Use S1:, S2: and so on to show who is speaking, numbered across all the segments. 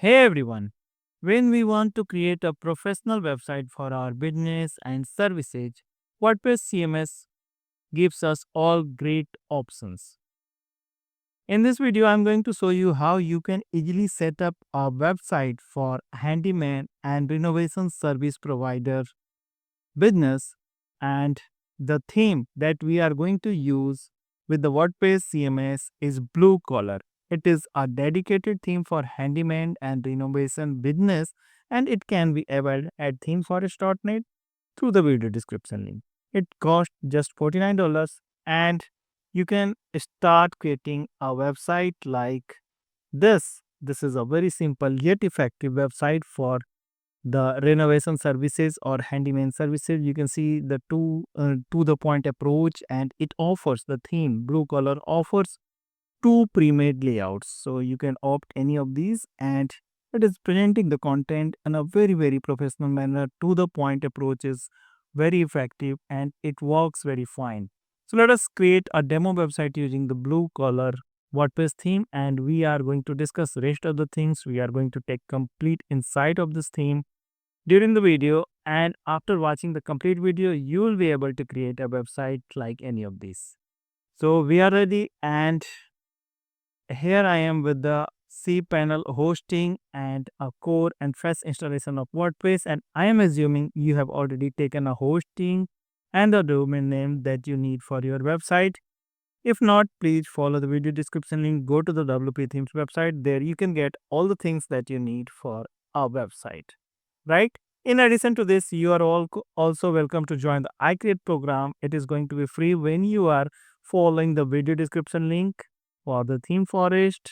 S1: Hey everyone! When we want to create a professional website for our business and services, WordPress CMS gives us all great options. In this video, I'm going to show you how you can easily set up a website for handyman and renovation service provider business, and the theme that we are going to use with the WordPress CMS is BlueCollar. It is a dedicated theme for handyman and renovation business, and it can be availed at themeforest.net through the video description link. It costs just $49, and you can start creating a website like this. This is a very simple yet effective website for the renovation services or handyman services. You can see the two to the point approach, and it offers the theme. Blue color offers two pre-made layouts, so you can opt any of these, and it is presenting the content in a very professional manner. To the point approach is very effective and it works very fine. So let us create a demo website using the blue color WordPress theme, and we are going to discuss rest of the things. We are going to take complete insight of this theme during the video, and after watching the complete video you will be able to create a website like any of these. So we are ready, and here I am with the cPanel hosting and a core and fresh installation of WordPress, and I am assuming you have already taken a hosting and the domain name that you need for your website. If not, please follow the video description link, go to the WP Themes website. There you can get all the things that you need for a website, right? In addition to this, you are all also welcome to join the iCreate program. It is going to be free when you are following the video description link for the theme forest,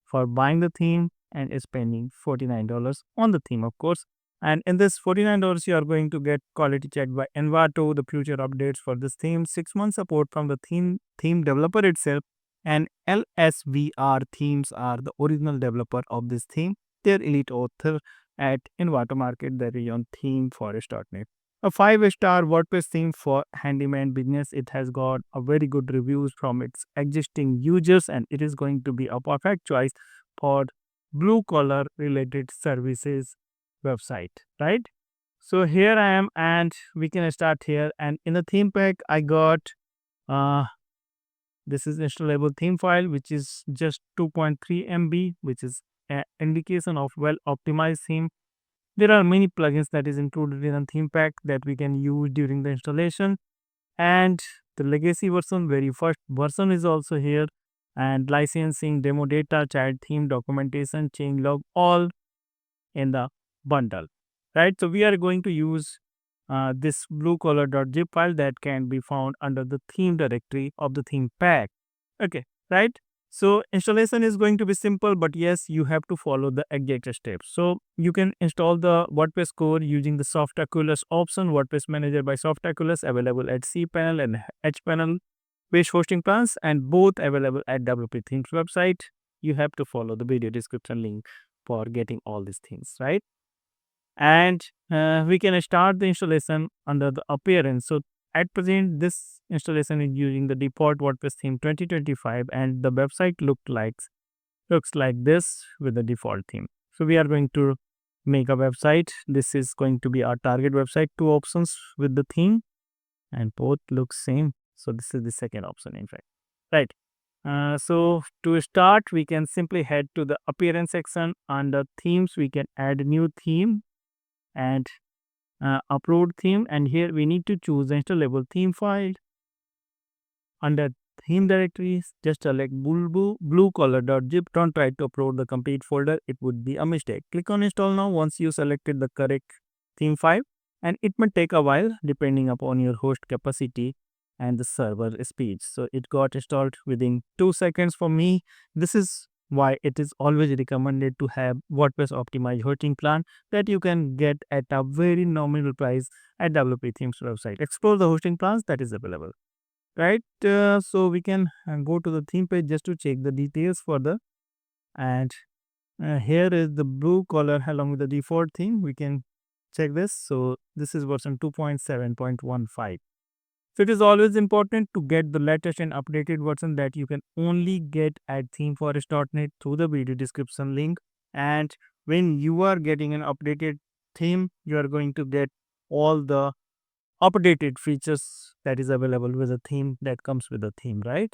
S1: for buying the theme, and spending $49 on the theme, of course. And in this $49, you are going to get quality check by Envato, the future updates for this theme, 6 months support from the theme developer itself, and LSVR Themes are the original developer of this theme. Their elite author at Envato Market that is on themeforest.net. A 5-star WordPress theme for handyman business. It has got a very good reviews from its existing users, and it is going to be a perfect choice for blue collar related services website, right? So here I am, and we can start here. And in the theme pack, I got uh this is installable theme file, which is just 2.3 MB, which is an indication of well optimized theme. There are many plugins that is included in a theme pack that we can use during the installation, and the legacy version, very first version, is also here, and licensing, demo data, child theme, documentation, change log, all in the bundle, right? So we are going to use this bluecollar.zip file that can be found under the theme directory of the theme pack. Okay, right? So installation is going to be simple, but yes, you have to follow the exact steps. So you can install the WordPress core using the Softaculous option, WordPress Manager by Softaculous, available at cPanel and HPanel page hosting plans, and both available at WP Themes website. You have to follow the video description link for getting all these things, right? And we can start the installation under the appearance. So at present, this installation is using the default WordPress theme 2025, and the website looks like this with the default theme. So we are going to make a website. This is going to be our target website. Two options with the theme, and both look same. So this is the second option, in fact, right? So to start, we can simply head to the appearance section. Under themes, we can add a new theme and upload theme, and here we need to choose the installable theme file. Under theme directories, just select bluecollar.zip. Don't try to upload the complete folder, it would be a mistake. Click on install now once you selected the correct theme file, and it may take a while depending upon your host capacity and the server speed. So it got installed within 2 seconds for me. This is why it is always recommended to have WordPress optimized hosting plan that you can get at a very nominal price at WP Themes website. Explore the hosting plans that is available, right? So we can go to the theme page just to check the details further, and here is the blue color along with the default theme. We can check this. So this is version 2.7.15. So it is always important to get the latest and updated version that you can only get at themeforest.net through the video description link. And when you are getting an updated theme, you are going to get all the updated features that is available with a theme that comes with a theme, right?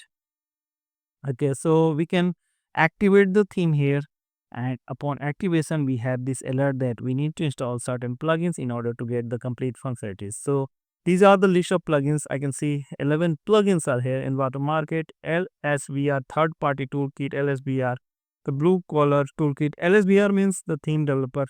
S1: Okay, so we can activate the theme here, and upon activation we have this alert that we need to install certain plugins in order to get the complete functionalities. So these are the list of plugins. I can see 11 plugins are here in Watermarket. LSVR third party toolkit, LSVR the blue collar toolkit. LSVR means the theme developer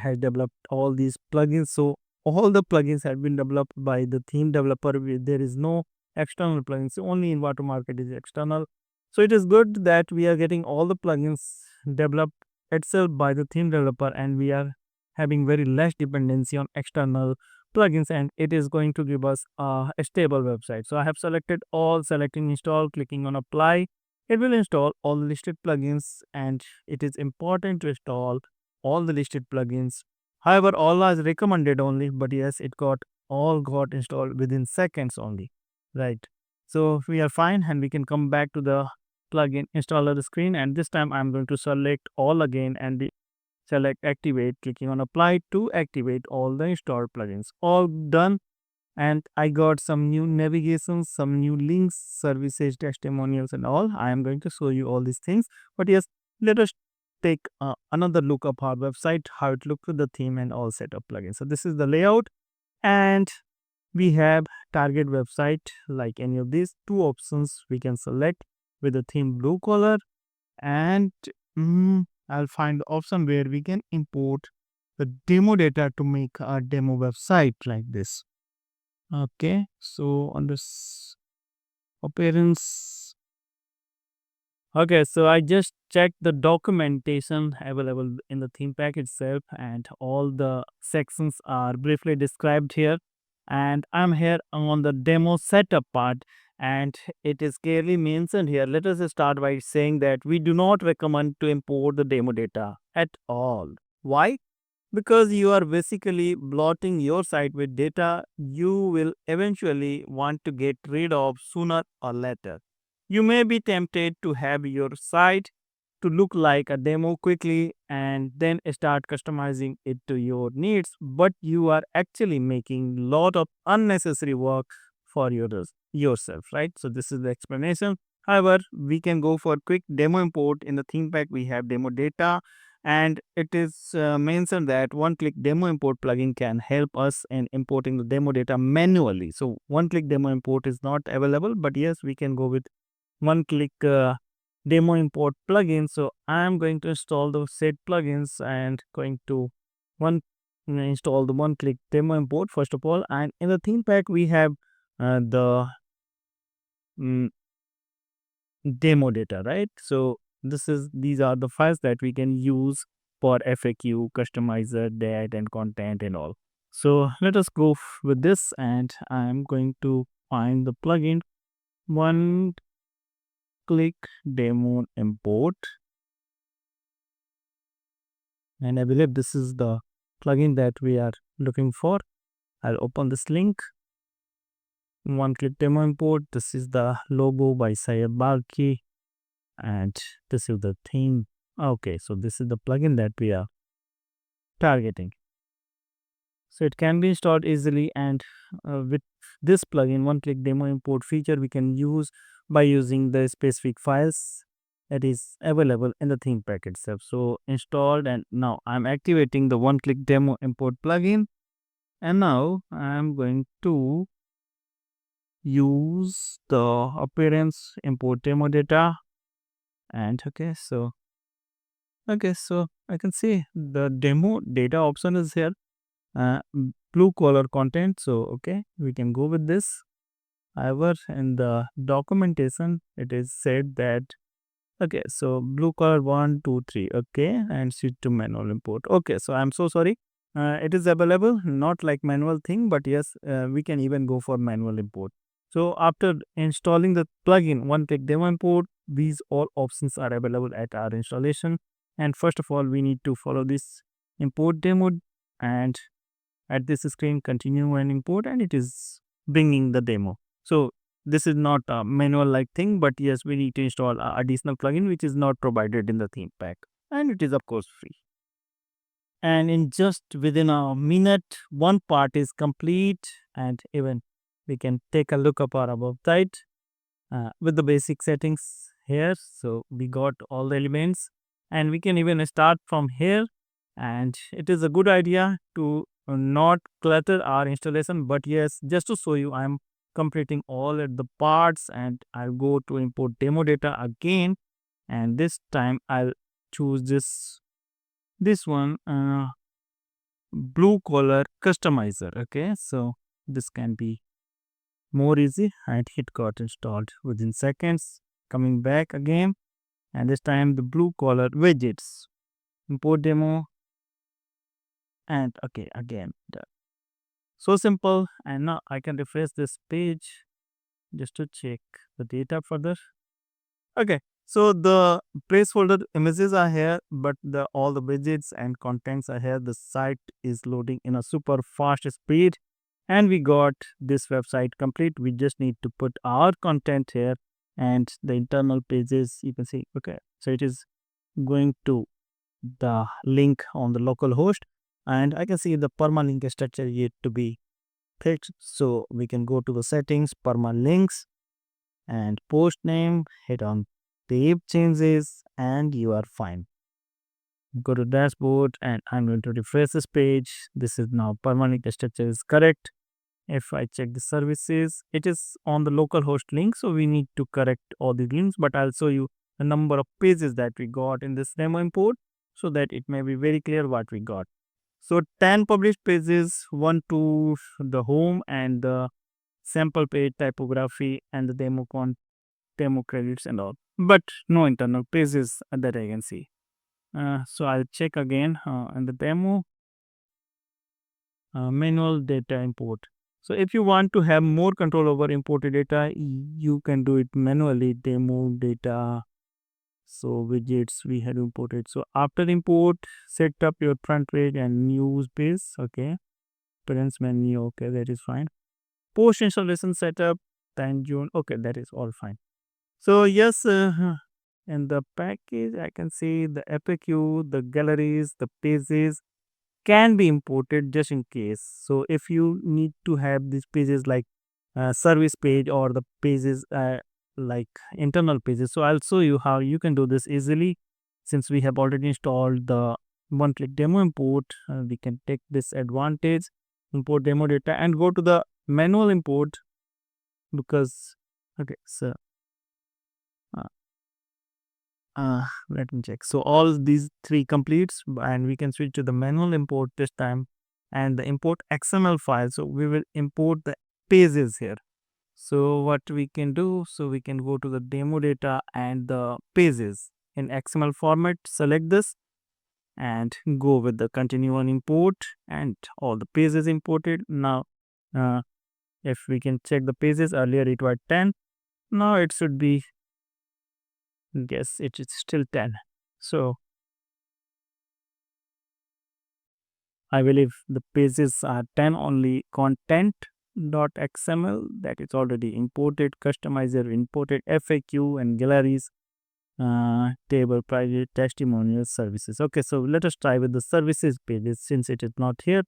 S1: has developed all these plugins. So all the plugins have been developed by the theme developer. There is no external plugins. Only in Watermarket is external. So it is good that we are getting all the plugins developed itself by the theme developer, and we are having very less dependency on external plugins, and it is going to give us a stable website. So I have selected all, selecting install, clicking on apply. It will install all the listed plugins, and it is important to install all the listed plugins. However, all are recommended only, but yes, it got installed within seconds only, right? So we are fine, and we can come back to the plugin installer screen, and this time I'm going to select all again and select activate, clicking on apply to activate all the installed plugins. All done, and I got some new navigations, some new links, services, testimonials, and all. I am going to show you all these things. But yes, let us take another look of our website, how it looks with the theme and all setup plugins. So this is the layout, and we have target website. Like any of these two options we can select with the theme blue color, and I'll find the option where we can import the demo data to make a demo website like this. Okay, so on this appearance. Okay, so I just checked the documentation available in the theme pack itself, and all the sections are briefly described here. And I'm here on the demo setup part, and it is clearly mentioned here. Let us start by saying that we do not recommend to import the demo data at all. Why? Because you are basically blotting your site with data you will eventually want to get rid of sooner or later. You may be tempted to have your site to look like a demo quickly and then start customizing it to your needs, but you are actually making lot of unnecessary work for yourself, right? So this is the explanation. However, we can go for quick demo import. In the theme pack we have demo data, and it is mentioned that one-click demo import plugin can help us in importing the demo data manually. So one-click demo import is not available, but yes, we can go with one-click demo import plugin. So I'm going to install those set plugins and going to one install the one-click demo import first of all. And in the theme pack we have the mm, demo data, right? So these are the files that we can use for FAQ, customizer, date and content and all. So let us go with this, and I'm going to find the plugin one click demo import, and I believe this is the plugin that we are looking for. I'll open this link. One click demo import. This is the logo by Sayed Balki, and this is the theme. Okay, so this is the plugin that we are targeting. So it can be installed easily, and with this plugin one click demo import feature we can use by using the specific files that is available in the theme pack itself. So installed, and now I'm activating the one click demo import plugin, and now I'm going to use the appearance import demo data. And okay, so I can see the demo data option is here, blue color content. So okay, we can go with this. However, in the documentation it is said that okay, so blue color 1 2 3, okay, and switch to manual import. Okay, so I'm so sorry, it is available, not like manual thing, but yes, we can even go for manual import. So after installing the plugin one click demo import, these all options are available at our installation. And first of all we need to follow this import demo, and at this screen continue and import, and it is bringing the demo. So this is not a manual like thing, but yes, we need to install a additional plugin which is not provided in the theme pack, and it is of course free. And in just within a minute, one part is complete, and even we can take a look up our website with the basic settings here. So we got all the elements, and we can even start from here. And it is a good idea to not clutter our installation, but yes, just to show you, I'm completing all of the parts, and I'll go to import demo data again, and this time I'll choose this one, blue collar customizer. Okay, so this can be more easy, and it got installed within seconds. Coming back again, and this time the blue collar widgets, import demo, and okay, again done. So simple. And now I can refresh this page just to check the data further. Okay, so the placeholder images are here, but the all the widgets and contents are here. The site is loading in a super fast speed, and we got this website complete. We just need to put our content here, and the internal pages you can see. Okay, so it is going to the link on the local host, and I can see the permalink structure yet to be fixed. So we can go to the settings, permalinks, and post name, hit on save changes, and you are fine. Go to dashboard, and I'm going to refresh this page. This is now permanent structure is correct. If I check the services, it is on the local host link, so we need to correct all the links, but I'll show you the number of pages that we got in this demo import so that it may be very clear what we got. So 10 published pages, one to the home and the sample page, typography, and the demo credits and all, but no internal pages that I can see. So I'll check again in the demo manual data import. So if you want to have more control over imported data, you can do it manually. Demo data, so widgets we had imported. So after import, set up your front page and news page. Okay, parents menu. Okay, that is fine. Post installation setup, 10 June. Okay, that is all fine. So yes, in the package, I can see the FAQ, the galleries, the pages can be imported just in case. So if you need to have these pages like service page or the pages like internal pages, so I'll show you how you can do this easily. Since we have already installed the one-click demo import, we can take this advantage, import demo data, and go to the manual import because okay, so uh, let me check. So all these three completes, and we can switch to the manual import this time, and the import XML file. So we will import the pages here. So what we can do, so we can go to the demo data and the pages in XML format. Select this and go with the continue on import, and all the pages imported. Now, if we can check the pages, earlier it was 10. Now it should be, yes, it is still 10. So I believe the pages are 10 only. Content.xml that is already imported, customizer imported, FAQ and galleries, table, private, testimonials, services. Okay, so let us try with the services pages since it is not here.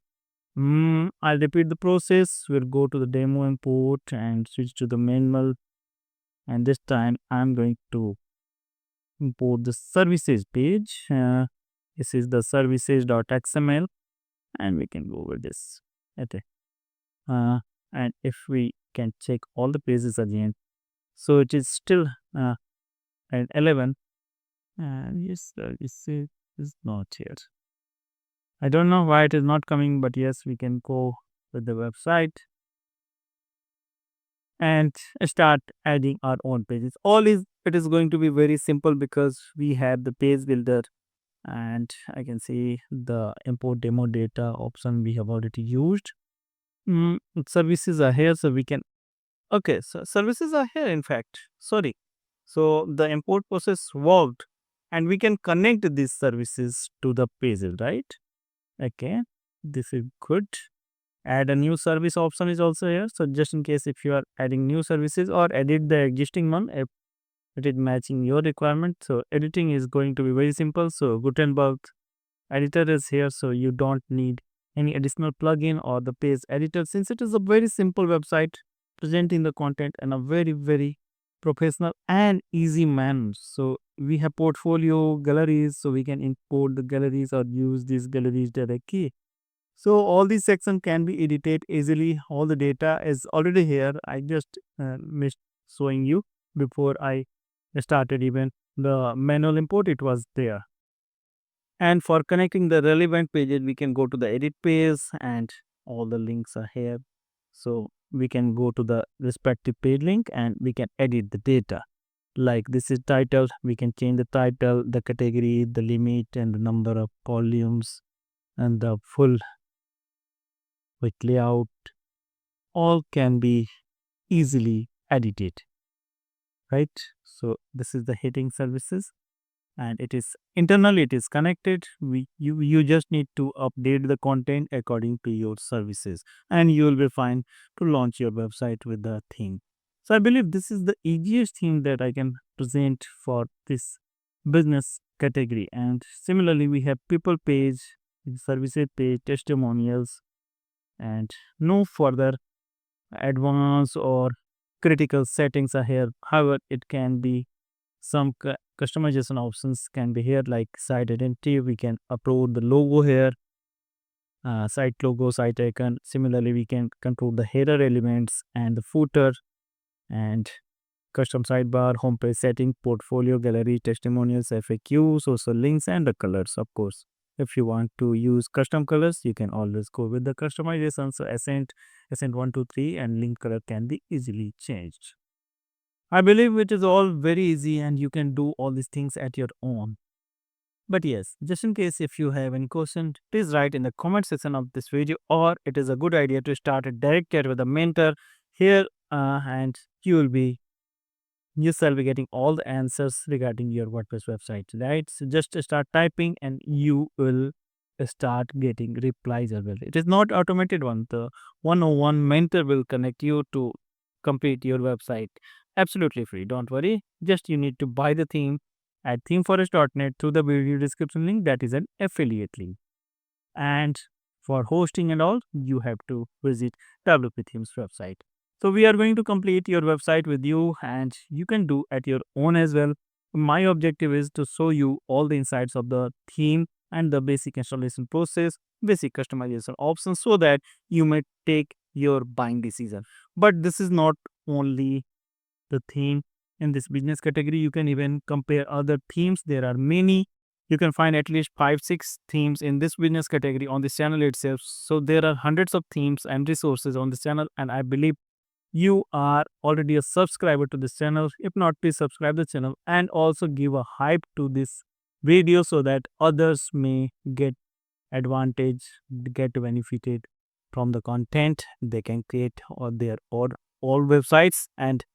S1: I'll repeat the process. We'll go to the demo import and switch to the manual, and this time I'm going to import the services page. This is the services.xml, and we can go over this. Okay. And if we can check all the pages again, so it is still at 11, and yes, services is not here. I don't know why it is not coming, but yes, we can go with the website and start adding our own pages. It is going to be very simple because we have the page builder, and I can see the import demo data option we have already used. Services are here, so we can. Okay, so services are here. In fact, sorry. So the import process worked, and we can connect these services to the pages, right? Okay, this is good. Add a new service option is also here. So just in case if you are adding new services or edit the existing one, if it is matching your requirement. So editing is going to be very simple. So Gutenberg editor is here, so you don't need any additional plugin or the page editor, since it is a very simple website presenting the content in a very, very professional and easy manner. So we have portfolio galleries, so we can import the galleries or use these galleries directly. So all these sections can be edited easily. All the data is already here. I just missed showing you before I started even the manual import. It was there. And for connecting the relevant pages, we can go to the edit page and all the links are here. So we can go to the respective page link and we can edit the data. Like this is title, we can change the title, the category, the limit, and the number of columns, and the full with layout. All can be easily edited, right? So this is the heading services, and it is internally it is connected. You just need to update the content according to your services, and you will be fine to launch your website with the theme. So I believe this is the easiest theme that I can present for this business category. And similarly, we have people page, services page, testimonials, and no further advanced or critical settings are here. However, it can be some customization options can be here, like site identity. We can upload the logo here, site logo, site icon. Similarly, we can control the header elements and the footer, and custom sidebar, homepage setting, portfolio, gallery, testimonials, FAQ, social links, and the colors, of course. If you want to use custom colors, you can always go with the customization. So accent 1, 2, 3, and link color can be easily changed. I believe it is all very easy and you can do all these things at your own. But yes, just in case if you have any question, please write in the comment section of this video, or it is a good idea to start a direct chat with a mentor here, and you shall be getting all the answers regarding your WordPress website, right? So just start typing and you will start getting replies as well. It is not automated one. The 101 mentor will connect you to complete your website absolutely free. Don't worry. Just you need to buy the theme at themeforest.net through the video description link. That is an affiliate link. And for hosting and all, you have to visit WP Themes website. So we are going to complete your website with you, and you can do at your own as well. My objective is to show you all the insights of the theme and the basic installation process, basic customization options, so that you may take your buying decision. But this is not only the theme in this business category. You can even compare other themes. There are many. You can find at least 5-6 themes in this business category on this channel itself. So there are hundreds of themes and resources on this channel, and I believe you are already a subscriber to this channel. If not, please subscribe the channel and also give a hype to this video so that others may get advantage, get benefited from the content. They can create their own all websites, and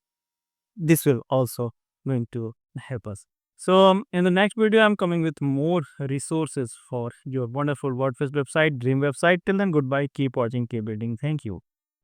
S1: this will also going to help us. So in the next video, I'm coming with more resources for your wonderful WordPress website, dream website. Till then, goodbye. Keep watching, keep building. Thank you.